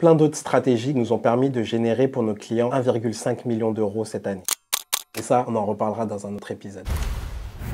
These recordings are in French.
plein d'autres stratégies nous ont permis de générer pour nos clients 1,5 million d'euros cette année. Et ça, on en reparlera dans un autre épisode.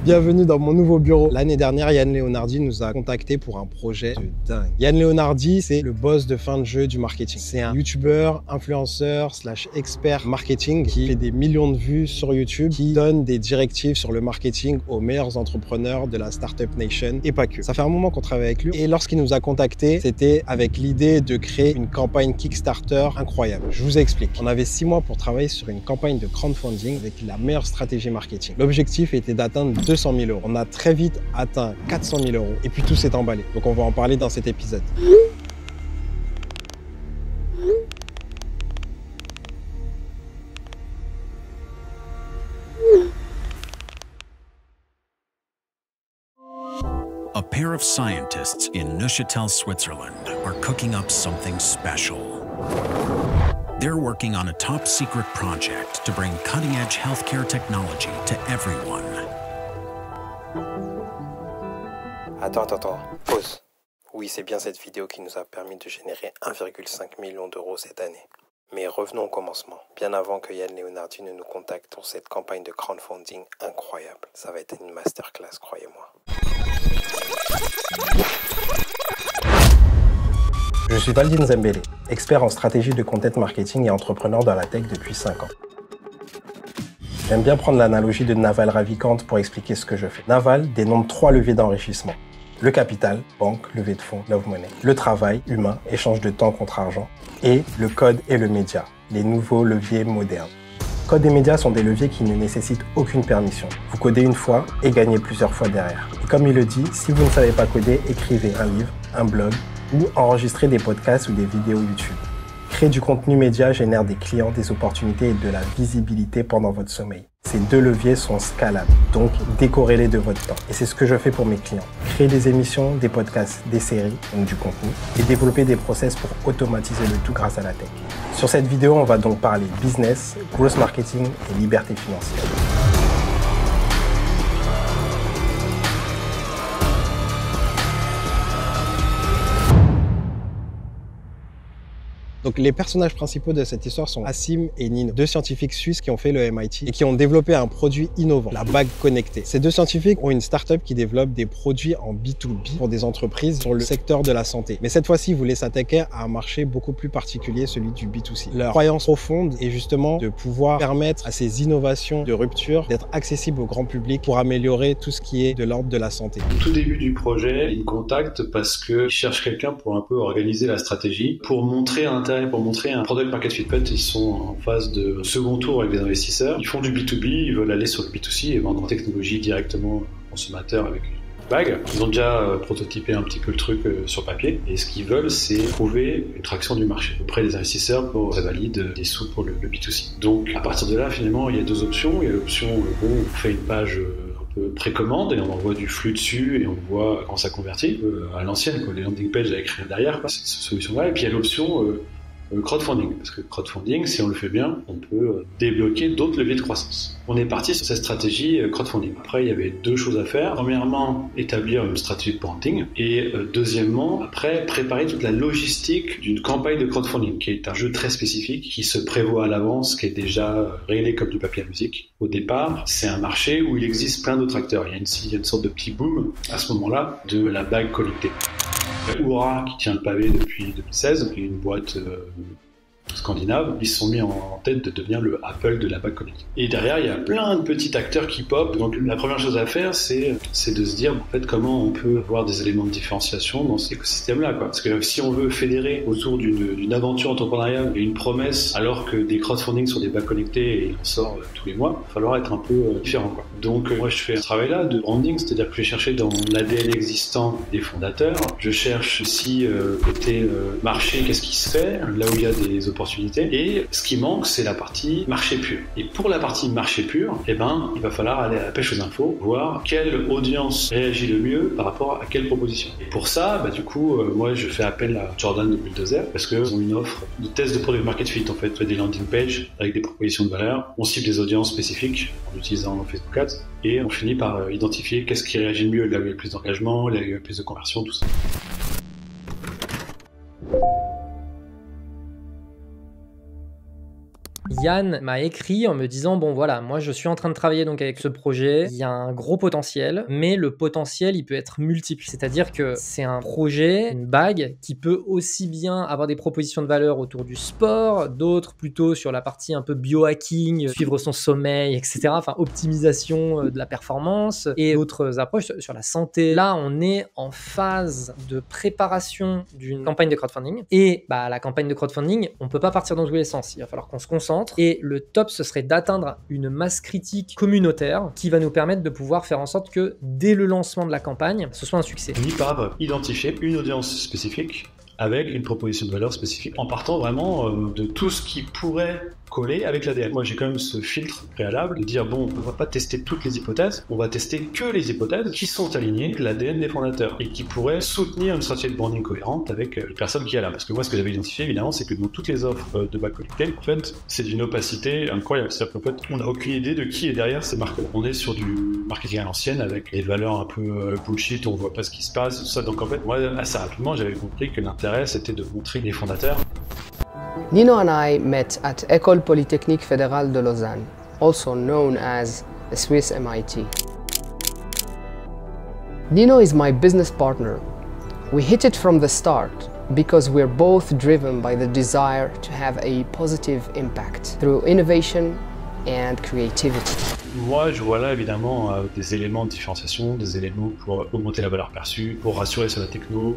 Bienvenue dans mon nouveau bureau. L'année dernière, Yann Leonardi nous a contacté pour un projet de dingue. Yann Leonardi, c'est le boss de fin de jeu du marketing. C'est un youtubeur, influenceur, expert marketing qui fait des millions de vues sur YouTube, qui donne des directives sur le marketing aux meilleurs entrepreneurs de la Startup Nation et pas que. Ça fait un moment qu'on travaille avec lui et lorsqu'il nous a contacté, c'était avec l'idée de créer une campagne Kickstarter incroyable. Je vous explique. On avait 6 mois pour travailler sur une campagne de crowdfunding avec la meilleure stratégie marketing. L'objectif était d'atteindre 200 000 euros. On a très vite atteint 400 000 euros et puis tout s'est emballé. Donc on va en parler dans cet épisode. A pair of scientists in Neuchâtel, Switzerland are cooking up something special. They're working on a top-secret project to bring cutting-edge healthcare technology to everyone. Attends, pause. Oui, c'est bien cette vidéo qui nous a permis de générer 1,5 million d'euros cette année. Mais revenons au commencement, bien avant que Yann Leonardi ne nous contacte pour cette campagne de crowdfunding incroyable. Ça va être une masterclass, croyez-moi. Je suis Valdine Zembele, expert en stratégie de content marketing et entrepreneur dans la tech depuis 5 ans. J'aime bien prendre l'analogie de Naval Ravikant pour expliquer ce que je fais. Naval dénombre 3 leviers d'enrichissement. Le capital, banque, levée de fonds, love money. Le travail, humain, échange de temps contre argent. Et le code et le média, les nouveaux leviers modernes. Code et médias sont des leviers qui ne nécessitent aucune permission. Vous codez une fois et gagnez plusieurs fois derrière. Et comme il le dit, si vous ne savez pas coder, écrivez un livre, un blog ou enregistrez des podcasts ou des vidéos YouTube. Créer du contenu média génère des clients, des opportunités et de la visibilité pendant votre sommeil. Ces 2 leviers sont scalables, donc décorrélés de votre temps. Et c'est ce que je fais pour mes clients. Créer des émissions, des podcasts, des séries, donc du contenu, et développer des process pour automatiser le tout grâce à la tech. Sur cette vidéo, on va donc parler business, growth marketing et liberté financière. Donc les personnages principaux de cette histoire sont Assim et Nino, 2 scientifiques suisses qui ont fait le MIT et qui ont développé un produit innovant, la bague connectée. Ces 2 scientifiques ont une start-up qui développe des produits en B2B pour des entreprises sur le secteur de la santé. Mais cette fois-ci, ils voulaient s'attaquer à un marché beaucoup plus particulier, celui du B2C. Leur croyance profonde est justement de pouvoir permettre à ces innovations de rupture d'être accessibles au grand public pour améliorer tout ce qui est de l'ordre de la santé. Au tout début du projet, ils me contactent parce qu'ils cherchent quelqu'un pour un peu organiser la stratégie, pour montrer un product market fit. En fait, ils sont en phase de second tour avec des investisseurs. Ils font du B2B, ils veulent aller sur le B2C et vendre en technologie directement aux consommateurs avec une bague. Ils ont déjà prototypé un petit peu le truc sur papier et ce qu'ils veulent, c'est trouver une traction du marché auprès des investisseurs pour ça valide des sous pour le B2C. Donc, à partir de là, finalement, il y a 2 options. Il y a l'option, on fait une page précommande et on envoie du flux dessus et on voit quand ça convertit à l'ancienne, les landing pages à écrire derrière, cette solution-là. Et puis il y a l'option crowdfunding, parce que crowdfunding, si on le fait bien, on peut débloquer d'autres leviers de croissance. On est parti sur cette stratégie crowdfunding. Après, il y avait 2 choses à faire. Premièrement, établir une stratégie de branding et deuxièmement, après, préparer toute la logistique d'une campagne de crowdfunding, qui est un jeu très spécifique, qui se prévoit à l'avance, qui est déjà réglé comme du papier à musique. Au départ, c'est un marché où il existe plein d'autres acteurs. Il y a une sorte de petit boom à ce moment-là de la bague connectée. Oura, qui tient le pavé depuis 2016, qui est une boîte scandinaves, ils se sont mis en tête de devenir le Apple de la bague connectée. Et derrière, il y a plein de petits acteurs qui pop. Donc la première chose à faire, c'est de se dire en fait comment on peut avoir des éléments de différenciation dans cet écosystème-là, quoi. Parce que si on veut fédérer autour d'une aventure entrepreneuriale et une promesse, alors que des crowdfunding sur des bagues connectées et il en sort tous les mois, il va falloir être un peu différent, quoi. Donc moi je fais un travail là de branding, c'est-à-dire que je vais chercher dans l'ADN existant des fondateurs, je cherche aussi côté marché, qu'est-ce qui se fait, là où il y a des opportunités, et ce qui manque c'est la partie marché pur. Et pour la partie marché pur, eh ben, il va falloir aller à la pêche aux infos, voir quelle audience réagit le mieux par rapport à quelle proposition. Et pour ça, bah, du coup, moi je fais appel à Jordan de Bulldozer parce qu'ils ont une offre de test de product market fit, en fait, des landing pages avec des propositions de valeur, on cible des audiences spécifiques en utilisant Facebook Ads et on finit par identifier qu'est-ce qui réagit le mieux, là où il y a le plus d'engagement, là où il y a le plus de conversion, tout ça. Yann m'a écrit en me disant bon voilà, moi je suis en train de travailler donc avec ce projet, il y a un gros potentiel, mais le potentiel il peut être multiple, c'est-à-dire que c'est un projet, une bague qui peut aussi bien avoir des propositions de valeur autour du sport, d'autres plutôt sur la partie un peu biohacking, suivre son sommeil, etc. Enfin optimisation de la performance et d'autres approches sur la santé. Là on est en phase de préparation d'une campagne de crowdfunding et la campagne de crowdfunding on peut pas partir dans tous les sens, il va falloir qu'on se concentre et le top ce serait d'atteindre une masse critique communautaire qui va nous permettre de pouvoir faire en sorte que dès le lancement de la campagne ce soit un succès. Ni par identifier une audience spécifique avec une proposition de valeur spécifique en partant vraiment de tout ce qui pourrait coller avec l'ADN. Moi j'ai quand même ce filtre préalable de dire bon, on va pas tester toutes les hypothèses, on va tester que les hypothèses qui sont alignées avec l'ADN des fondateurs et qui pourraient soutenir une stratégie de branding cohérente avec les personnes qui y a là. Parce que moi ce que j'avais identifié évidemment c'est que dans toutes les offres de back cocktail, en fait c'est d'une opacité incroyable. C'est-à-dire qu'en fait on n'a aucune idée de qui est derrière ces marques. On est sur du marketing à l'ancienne avec des valeurs un peu bullshit, on voit pas ce qui se passe, tout ça. Donc en fait moi assez rapidement j'avais compris que l'intérêt c'était de montrer les fondateurs. Nino and I met at École Polytechnique Fédérale de Lausanne, also known as the Swiss MIT. Nino is my business partner. We hit it from the start because we're both driven by the desire to have a positive impact through innovation and creativity. Moi, je vois là évidemment des éléments de différenciation, des éléments pour augmenter la valeur perçue, pour rassurer sur la techno.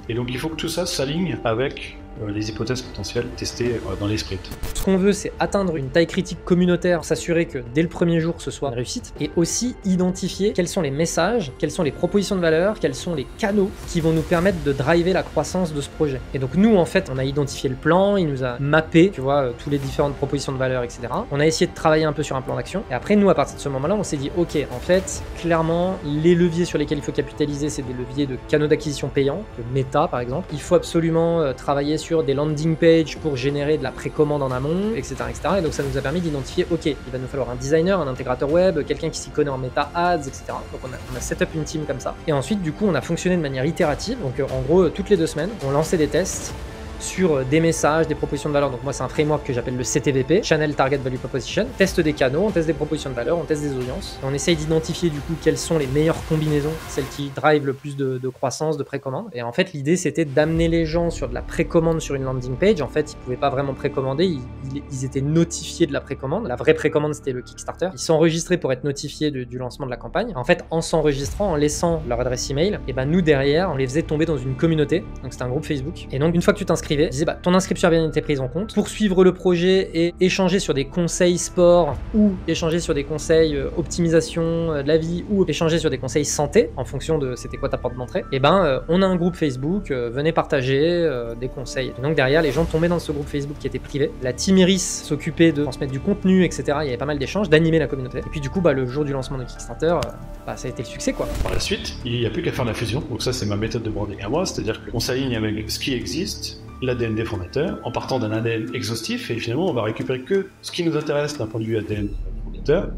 Et donc il faut que tout ça s'aligne avec les hypothèses potentielles testées dans les sprints. Ce qu'on veut, c'est atteindre une taille critique communautaire, s'assurer que dès le premier jour, ce soit une réussite, et aussi identifier quels sont les messages, quelles sont les propositions de valeur, quels sont les canaux qui vont nous permettre de driver la croissance de ce projet. Et donc nous, en fait, on a identifié le plan, il nous a mappé, tu vois, toutes les différentes propositions de valeur, etc. On a essayé de travailler un peu sur un plan d'action, et après, nous, à partir de ce moment-là, on s'est dit, ok, en fait, clairement, les leviers sur lesquels il faut capitaliser, c'est des leviers de canaux d'acquisition payants, de Meta, par exemple. Il faut absolument travailler sur des landing pages pour générer de la précommande en amont, etc., etc. Et donc ça nous a permis d'identifier, ok, il va nous falloir un designer, un intégrateur web, quelqu'un qui s'y connaît en Meta Ads, etc. Donc on a set up une team comme ça. Et ensuite, du coup, on a fonctionné de manière itérative. Donc en gros, toutes les 2 semaines, on lançait des tests sur des messages, des propositions de valeur. Donc moi c'est un framework que j'appelle le CTVP, Channel Target Value Proposition. On teste des canaux, on teste des propositions de valeur, on teste des audiences. Et on essaye d'identifier du coup quelles sont les meilleures combinaisons, celles qui drive le plus de croissance, de précommande. Et en fait l'idée c'était d'amener les gens sur de la précommande sur une landing page. En fait ils pouvaient pas vraiment précommander, ils étaient notifiés de la précommande. La vraie précommande c'était le Kickstarter. Ils s'enregistraient pour être notifiés du lancement de la campagne. En fait en s'enregistrant, en laissant leur adresse email, et ben nous derrière on les faisait tomber dans une communauté. Donc c'était un groupe Facebook. Et donc une fois que tu t'inscrivais, je disais ton inscription a bien été prise en compte. Pour suivre le projet et échanger sur des conseils sport ou échanger sur des conseils optimisation de la vie ou échanger sur des conseils santé en fonction de c'était quoi ta porte d'entrée, et ben on a un groupe Facebook, venez partager des conseils. Et donc derrière les gens tombaient dans ce groupe Facebook qui était privé. La team Iris s'occupait de transmettre du contenu, etc. Il y avait pas mal d'échanges, d'animer la communauté. Et puis du coup le jour du lancement de Kickstarter, ça a été le succès quoi. Par la suite, il n'y a plus qu'à faire la fusion. Donc ça c'est ma méthode de branding à moi, c'est-à-dire qu'on s'aligne avec ce qui existe, l'ADN des fondateurs, en partant d'un ADN exhaustif, et finalement on va récupérer que ce qui nous intéresse d'un point de vue ADN fondateur,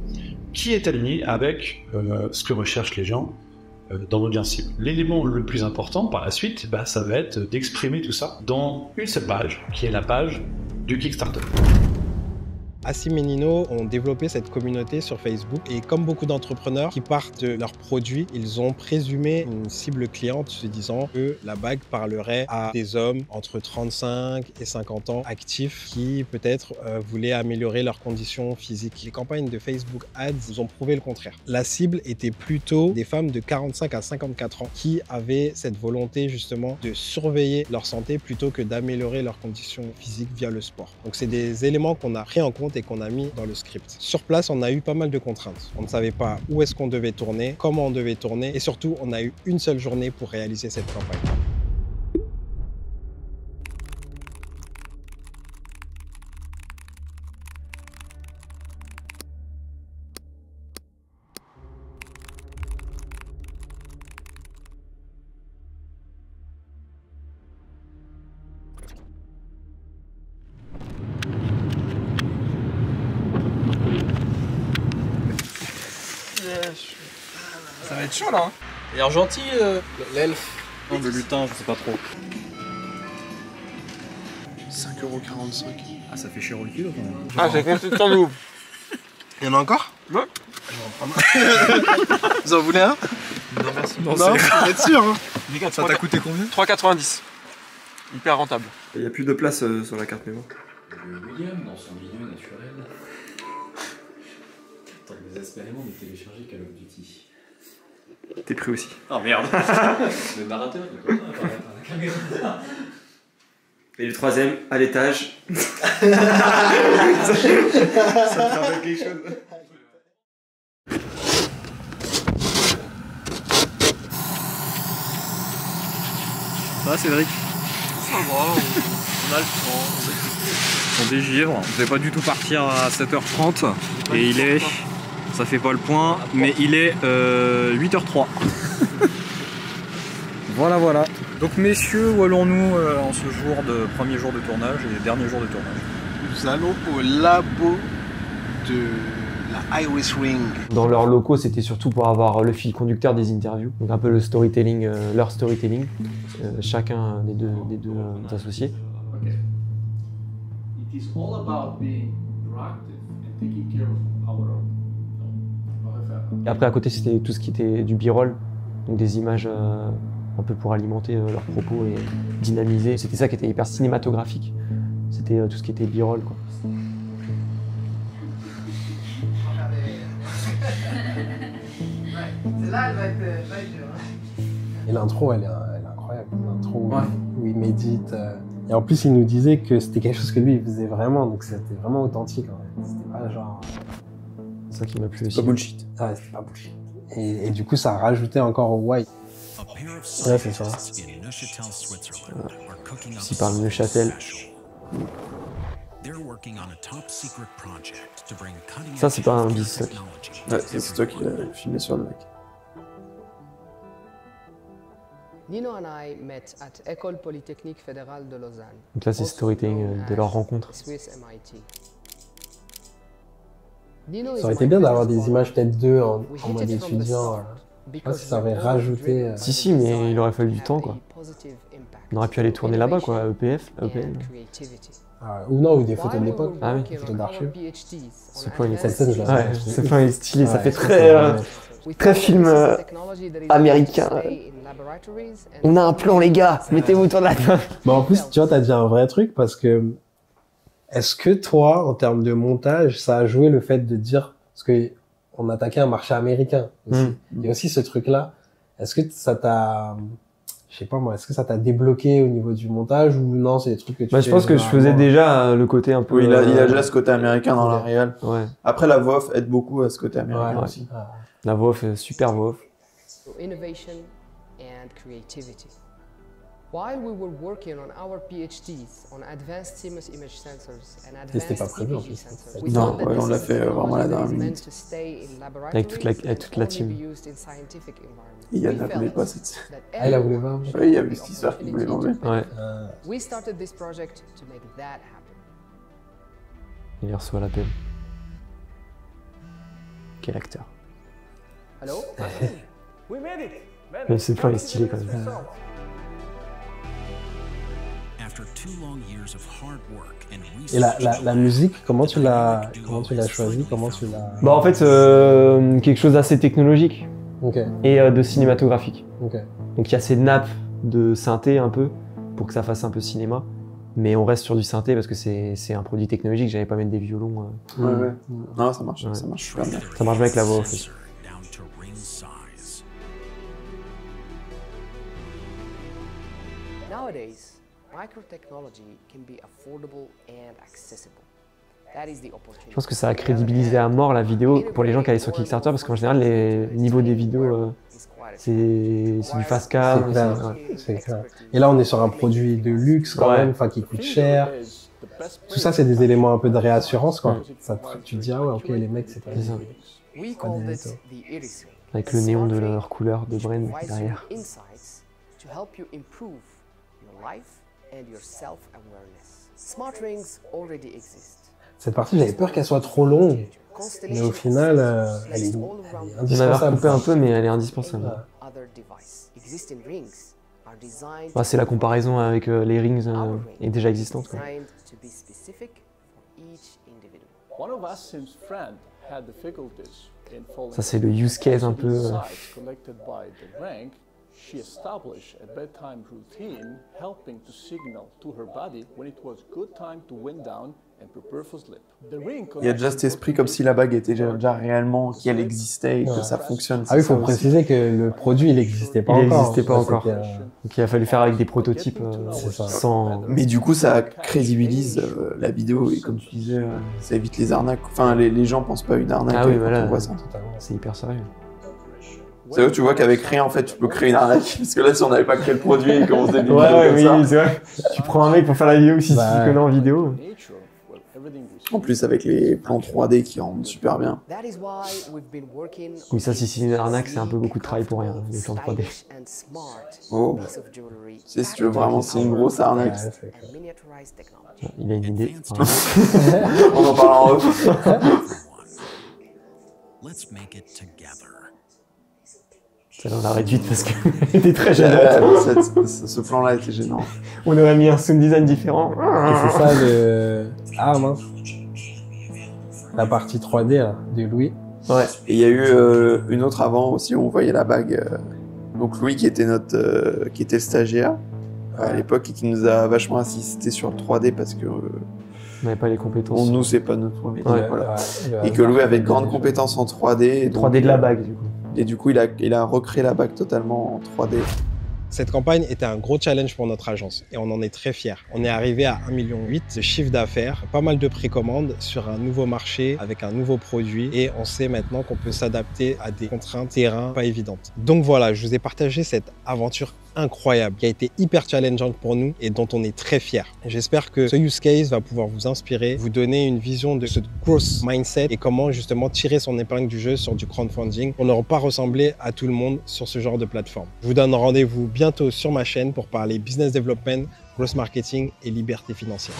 qui est aligné avec ce que recherchent les gens dans l'audience cible. L'élément le plus important par la suite, ça va être d'exprimer tout ça dans une seule page, qui est la page du Kickstarter. Assim et Nino ont développé cette communauté sur Facebook et comme beaucoup d'entrepreneurs qui partent de leurs produits, ils ont présumé une cible cliente se disant que la bague parlerait à des hommes entre 35 et 50 ans actifs qui peut-être voulaient améliorer leurs conditions physiques. Les campagnes de Facebook Ads nous ont prouvé le contraire. La cible était plutôt des femmes de 45 à 54 ans qui avaient cette volonté justement de surveiller leur santé plutôt que d'améliorer leurs conditions physiques via le sport. Donc c'est des éléments qu'on a pris en compte et qu'on a mis dans le script. Sur place, on a eu pas mal de contraintes. On ne savait pas où est-ce qu'on devait tourner, comment on devait tourner et surtout, on a eu une seule journée pour réaliser cette campagne. Ça va être chaud là. Il a l'air gentil l'elfe. Non, le lutin, je sais pas trop. 5 5,45 €. Ah, ça fait cher au kilo quand même. Ah, c'est consistant de ouf. Il y en a encore? Ouais. Vous en voulez un? Non, merci. Non, vous êtes sûr, hein? Les gars, ça t'a coûté combien? 3,90. Hyper rentable. Il n'y a plus de place sur la carte mémoire. William, dans son milieu naturel, tente désespérément de télécharger Call of Duty. T'es pris aussi. Oh merde. Le narrateur, par la caméra. Et le troisième, à l'étage. Ça te rappelle quelque chose? Ça va, Cédric? Ça va, on a le temps. On dégivre, on devait pas du tout partir à 7h30 et il est, ça fait pas le point, mais il est 8h03. Voilà. Donc messieurs, où allons-nous en ce premier jour de tournage et dernier jour de tournage? Nous allons au labo de la Iris Ring. Dans leurs locaux, c'était surtout pour avoir le fil conducteur des interviews, donc un peu le storytelling, leur storytelling, chacun des deux associés. It is all about being proactive and taking care of our own. Et après, à côté, c'était tout ce qui était du b-roll, donc des images un peu pour alimenter leurs propos et dynamiser. C'était ça qui était hyper cinématographique. C'était tout ce qui était b-roll, quoi. Et l'intro, elle est incroyable. L'intro où il médite. Et en plus, il nous disait que c'était quelque chose que lui, il faisait vraiment. Donc c'était vraiment authentique, en fait. C'était pas genre... C'est ça qui m'a plu aussi. Pas bullshit. Ah, c'était pas bullshit. Et du coup, ça a rajouté encore au why. Ouais, c'est ça. Ici par le Neuchâtel. Ça, c'est pas un bis. Ouais, c'est toi qui l'as filmé sur le mec. Nino and I met at École Polytechnique Fédérale de Lausanne. Donc là, c'est storytelling de leur rencontre. Swiss MIT. Ça aurait été bien d'avoir des images peut-être d'eux en mode étudiant. Je sais pas si ça aurait rajouté... Si, mais il aurait fallu du temps, quoi. On aurait pu aller tourner là-bas, quoi, à EPF, à EPL. Ou des photos de l'époque, ah, oui. Des photos d'archives. Ce point, il est ce point est stylé, ça fait très film américain. On a un plan, les gars, mettez-vous autour de la table. Mais en plus, tu vois, t'as dit un vrai truc parce que est-ce que toi, en termes de montage, ça a joué le fait de dire, parce que on attaquait un marché américain aussi. Il y a aussi ce truc-là. Est-ce que ça t'a, je sais pas moi, est-ce que ça t'a débloqué au niveau du montage ou non, c'est des trucs que tu fais je pense que je faisais déjà le côté un peu... Oui, il a déjà ce côté américain dans la réal. Ouais. Après, la voix off aide beaucoup à ce côté américain aussi. La voix off, super voix off. Innovation and creativity. While we were working on our PhDs on advanced CMOS image sensors and advanced EPG sensors, we non, thought that on l'a fait vraiment à la dernière meant minute. to stay in Avec toute la laboratories team. and only be used in scientific environments. Et Yann We la voulait felt pas cette... that Ah, il la voulait pas. Oui, il y avait cette histoire qu'il voulait l'enlever. Ouais. We started this project to make that happen. Il reçoit l'appel. Quel acteur. Hello? Même ce plan est stylé quand même. Et la musique, comment tu l'as choisie, comment tu l'as... Bah en fait, quelque chose d'assez technologique et de cinématographique. Donc il y a ces nappes de synthé un peu, pour que ça fasse un peu cinéma. Mais on reste sur du synthé parce que c'est un produit technologique, j'allais pas mettre des violons. Ouais. Non, ça marche, ça marche super bien. Ça marche bien avec la voix aussi. Nowadays, microtechnology can be affordable and accessible. That is the opportunity. Je pense que ça a crédibilisé à mort la vidéo pour les gens qui allaient sur Kickstarter parce qu'en général, les niveaux des vidéos, c'est du fast cam. C'est clair. Et là, on est sur un produit de luxe quand même, qui coûte cher. Tout ça, c'est des éléments un peu de réassurance, quoi. Ça, tu te dis, ah ouais, ok, les mecs, c'est pas des avec le néon de leur couleur de Bren derrière. Cette partie, j'avais peur qu'elle soit trop longue, mais au final, elle est On avait recoupé un peu, mais elle est indispensable. C'est la comparaison avec les rings déjà existantes. Quoi. Ça c'est le use case un peu. She established a bedtime routine, helping to signal to her body when it was good time to wind down and prepare for sleep. Il y a déjà cet esprit comme si la bague était déjà réellement, qu'elle existait et que ça fonctionne. Ah oui, il faut préciser que le produit, il n'existait pas encore. Il n'existait pas encore. Donc il a fallu faire avec des prototypes sans... Mais du coup, ça crédibilise la vidéo et comme tu disais, ça évite les arnaques. Enfin, les gens pensent pas à une arnaque quand on voit ça. C'est hyper sérieux. C'est là où tu vois qu'avec rien, en fait, tu peux créer une arnaque. Parce que là, si on n'avait pas créé le produit et qu'on faisait des vidéos comme ça... Oui, c'est vrai. Tu prends un mec pour faire la vidéo si tu te connais en vidéo. En plus, avec les plans 3D qui rendent super bien. Oui, ça, si c'est une arnaque, c'est un peu beaucoup de travail pour rien, les plans 3D. Oh. Tu sais, si tu veux vraiment, c'est une grosse arnaque. Il a une idée. On en parle en haut. Let's make it together. Celle-là, on l'a réduite parce qu'elle était très gênante. Ce plan-là était gênant. On aurait mis un sound design différent. Et c'est ça le... Ah mince. La partie 3D là, de Louis. Ouais. Et il y a eu une autre avant aussi où on voyait la bague. Donc Louis qui était qui était le stagiaire à l'époque et qui nous a vachement assisté sur le 3D parce que... on n'avait pas les compétences. Bon, nous, c'est pas notre métier. Voilà. Et que Louis avait de grandes compétences en 3D. 3D de la bague, du coup. Et du coup, il a recréé la bague totalement en 3D. Cette campagne était un gros challenge pour notre agence et on en est très fiers. On est arrivé à 1,8 million de chiffre d'affaires, pas mal de précommandes sur un nouveau marché avec un nouveau produit et on sait maintenant qu'on peut s'adapter à des contraintes terrain pas évidentes. Donc voilà, je vous ai partagé cette aventure incroyable qui a été hyper challengeante pour nous et dont on est très fiers. J'espère que ce use case va pouvoir vous inspirer, vous donner une vision de ce growth mindset et comment justement tirer son épingle du jeu sur du crowdfunding pour ne pas ressembler à tout le monde sur ce genre de plateforme. Je vous donne rendez-vous bientôt sur ma chaîne pour parler business development, growth marketing et liberté financière.